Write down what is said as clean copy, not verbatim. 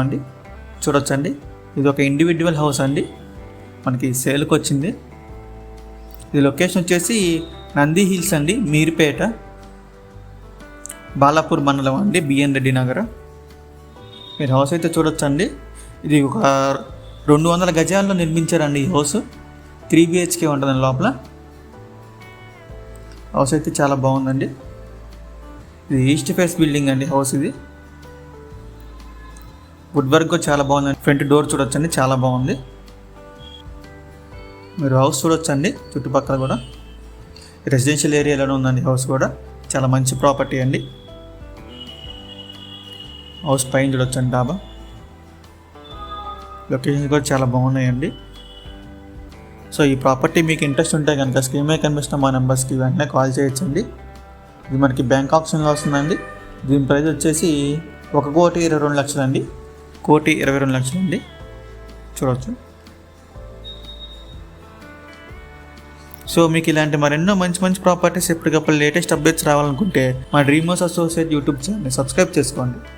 అండి చూడొచ్చండి. ఇది ఒక ఇండివిజువల్ హౌస్ అండి, మనకి సేల్కి వచ్చింది. ఇది లొకేషన్ వచ్చేసి నంది హిల్స్ అండి, మీర్పేట, బాలాపూర్ మండలం అండి, బిఎన్ రెడ్డి నగర్. మీరు హౌస్ అయితే చూడొచ్చండి. ఇది ఒక 200 గజాల్లో నిర్మించారండి ఈ హౌస్. 3 BHK ఉంటుందండి లోపల. హౌస్ అయితే చాలా బాగుందండి. ఇది ఈస్ట్ ఫేస్ బిల్డింగ్ అండి హౌస్. ఇది వుడ్ వర్క్ చాలా బాగుందండి. ఫ్రంట్ డోర్ చూడొచ్చండి, చాలా బాగుంది. మీరు హౌస్ చూడొచ్చండి. చుట్టుపక్కల కూడా రెసిడెన్షియల్ ఏరియాలోనే ఉందండి హౌస్ కూడా. చాలా మంచి ప్రాపర్టీ అండి. హౌస్ పైన చూడొచ్చండి డాబా. లొకేషన్స్ కూడా చాలా బాగున్నాయండి. సో ఈ ప్రాపర్టీ మీకు ఇంట్రెస్ట్ ఉంటే కనుక స్క్రీన్ మీద కనిపిస్తున్న మా నెంబర్స్కి వెంటనే కాల్ చేయొచ్చండి. ఇది మనకి బ్యాంక్ ఆప్షన్లో వస్తుందండి. దీని ప్రైస్ వచ్చేసి 1,22,00,000 అండి. 1,22,00,000 అండి. చూడవచ్చు. సో మీకు ఇలాంటి మరెన్నో మంచి మంచి ప్రాపర్టీస్ ఎప్పటికప్పుడు లేటెస్ట్ అప్డేట్స్ రావాలనుకుంటే మా డ్రీమ్ హౌస్ అసోసియేట్ యూట్యూబ్ ఛానల్ని సబ్స్క్రైబ్ చేసుకోండి.